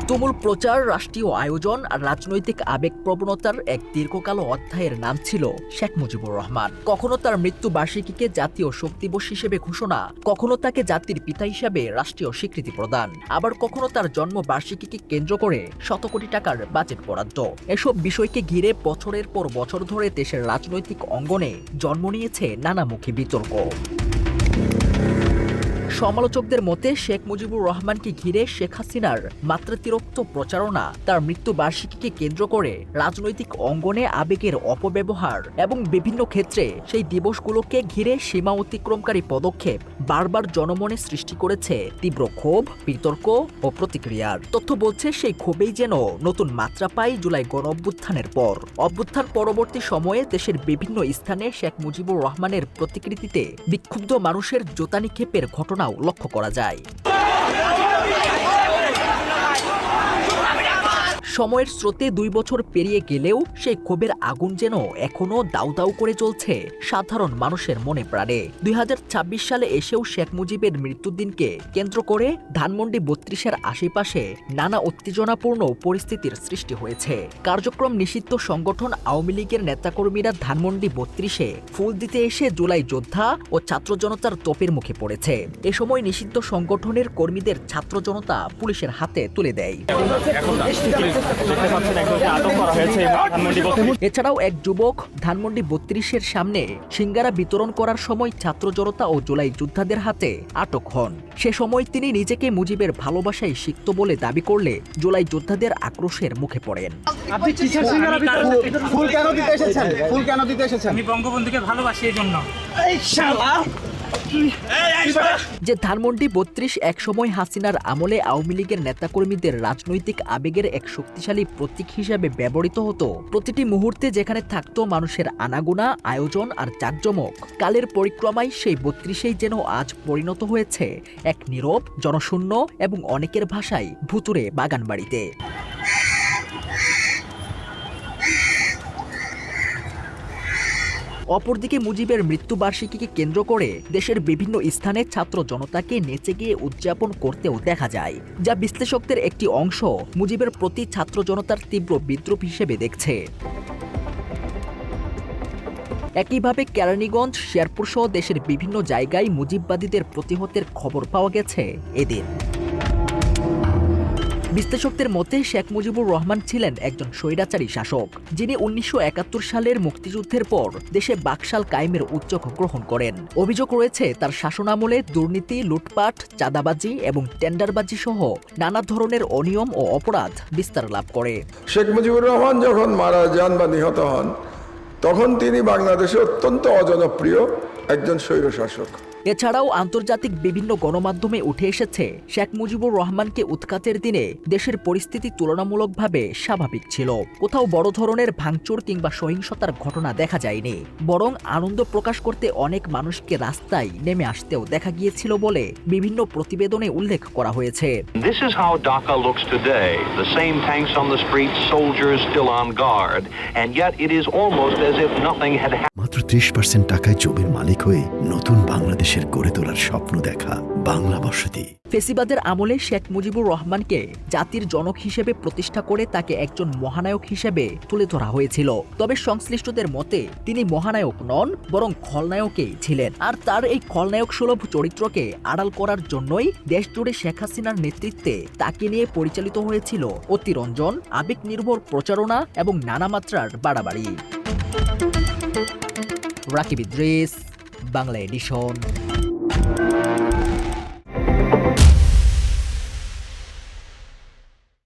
তুমুল প্রচার, রাষ্ট্রীয় আয়োজন আর রাজনৈতিক আবেগপ্রবণতার এক দীর্ঘকাল অধ্যায়ের নাম ছিল শেখ মুজিবুর রহমান। কখনো তার মৃত্যু বার্ষিকীকে জাতীয় শক্তিদিবস হিসেবে ঘোষণা, কখনো তাকে জাতির পিতা হিসাবে রাষ্ট্রীয় স্বীকৃতি প্রদান, আবার কখনো তার জন্ম বার্ষিকীকে কেন্দ্র করে শত কোটি টাকার বাজেট বরাদ্দ। এসব বিষয়কে ঘিরে বছরের পর বছর ধরে দেশের রাজনৈতিক অঙ্গনে জন্ম নিয়েছে নানামুখী বিতর্ক। সমালোচকদের মতে শেখ মুজিবুর রহমানকে ঘিরে শেখ হাসিনার মাত্রাতিরিক্ত প্রচারণা, তার মৃত্যু বার্ষিকীকে কেন্দ্র করে রাজনৈতিক অঙ্গনে আবেগের অপব্যবহার এবং বিভিন্ন ক্ষেত্রে সেই দিবসগুলোকে ঘিরে সীমা অতিক্রমকারী পদক্ষেপ বারবার জনমনে সৃষ্টি করেছে তীব্র ক্ষোভ, বিতর্ক ও প্রতিক্রিয়ার। তথ্য বলছে সেই ক্ষোভেই যেন নতুন মাত্রা পায় জুলাই গণঅভ্যুত্থানের পর। অভ্যুত্থান পরবর্তী সময়ে দেশের বিভিন্ন স্থানে শেখ মুজিবুর রহমানের প্রতিকৃতিতে বিক্ষুব্ধ মানুষের জোতা নিক্ষেপের ঘটনাও লক্ষ্য করা যায়। সময়ের স্রোতে 2 বছর পেরিয়ে গেলেও সেই ক্ষোভের আগুন যেন এখনো দাউ দাউ করে চলছে সাধারণ মানুষের মনে প্রাণে। 2026 সালে এসেও শেখ মুজিবের মৃত্যুদিনকে কেন্দ্র করে ধানমন্ডি 32-এর আশেপাশে নানা উত্তেজনাপূর্ণ পরিস্থিতির সৃষ্টি হয়েছে। কার্যক্রম নিষিদ্ধ সংগঠন আওয়ামী লীগের নেতাকর্মীরা ধানমন্ডি 32-এ ফুল দিতে এসে জুলাই যোদ্ধা ও ছাত্র জনতার তোপের মুখে পড়েছে। এ সময় নিষিদ্ধ সংগঠনের কর্মীদের ছাত্র জনতা পুলিশের হাতে তুলে দেয়। এছাড়াও এক যুবক ধানমন্ডি 32-এর সামনে সিঙ্গারা বিতরণ করার সময় ছাত্র জনতা ও জুলাই যোদ্ধাদের হাতে আটক হন। সে সময় তিনি নিজেকে মুজিবের ভালোবাসায় সিক্ত বলে দাবি করলে জুলাই যোদ্ধাদের আক্রোশের মুখে পড়েন। আমি বঙ্গবন্ধুকে ভালোবাসি এই জন্য। যে ধানমন্ডি 32 একসময় হাসিনার আমলে আওয়ামী লীগের নেতাকর্মীদের রাজনৈতিক আবেগের এক শক্তিশালী প্রতীক হিসেবে ব্যবহৃত হতো, প্রতিটি মুহূর্তে যেখানে থাকতো মানুষের আনাগোনা, আয়োজন আর জাঁকজমক, কালের পরিক্রমায় সেই 32-এই যেন আজ পরিণত হয়েছে এক নীরব, জনশূন্য এবং অনেকের ভাষায় ভুতুড়ে বাগানবাড়িতে। অপরদিকে মুজিবের মৃত্যুবার্ষিকীকে কেন্দ্র করে দেশের বিভিন্ন স্থানে ছাত্র জনতাকে নেচে গিয়ে উদযাপন করতেও দেখা যায়, যা বিশ্লেষকদের একটি অংশ মুজিবের প্রতি ছাত্র জনতার তীব্র বিদ্রূপ হিসেবে দেখছে। একইভাবে কেরানীগঞ্জ, শেরপুর সহ দেশের বিভিন্ন জায়গায় মুজিববাদীদের প্রতিহতের খবর পাওয়া গেছে এদিন। বিশ্লেষকদের মতে শেখ মুজিবুর রহমান ছিলেন একজন স্বৈরাচারী শাসক, যিনি 1971 সালের মুক্তিযুদ্ধের পর দেশে বাকশাল কায়েমের উদ্যোগ গ্রহণ করেন। অভিযোগ রয়েছে তার শাসনামলে দুর্নীতি, লুটপাট, চাঁদাবাজি এবং টেন্ডারবাজি সহ নানা ধরনের অনিয়ম ও অপরাধ বিস্তার লাভ করে। শেখ মুজিবুর রহমান যখন মারা যান বা নিহত হন, তখন তিনি বাংলাদেশে অত্যন্ত অজনপ্রিয় একজন স্বৈরশাসক। এছাড়াও আন্তর্জাতিক বিভিন্ন গণমাধ্যমে উঠে এসেছে শেখ মুজিবুর রহমানকে উৎখাতের দিনে দেশের পরিস্থিতি তুলনামূলকভাবে স্বাভাবিক ছিল। কোথাও বড় ধরনের ভাঙচুর কিংবা সহিংসতার ঘটনা দেখা যায়নি, বরং আনন্দ প্রকাশ করতে অনেক মানুষকে রাস্তায় নেমে আসতেও দেখা গিয়েছিল বলে বিভিন্ন প্রতিবেদনে উল্লেখ করা হয়েছে। This is how Dhaka looks today. The same tanks on the streets, soldiers still on guard, and yet it is almost as if nothing had happened. মাত্র 30% টাকায় জমির মালিক হয়ে নতুন বাংলাদেশের গড়ে তোলার স্বপ্ন দেখা বাংলা বসতি। ফেসিবাদের আমলে শেখ মুজিবুর রহমানকে জাতির জনক হিসেবে প্রতিষ্ঠা করে তাকে একজন মহানায়ক হিসেবে তুলে ধরা হয়েছিল। তবে সংশ্লিষ্টদের মতে তিনি মহানায়ক নন, বরং খলনায়কই ছিলেন। আর তার এই খলনায়ক সুলভ চরিত্রকে আড়াল করার জন্যই দেশজুড়ে শেখ হাসিনার নেতৃত্বে তাকে নিয়ে পরিচালিত হয়েছিল অতিরঞ্জন, আবেগ নির্ভর প্রচারণা এবং নানা মাত্রার বাড়াবাড়ি। রাকিব ইদ্রিস, বাংলা এডিশন।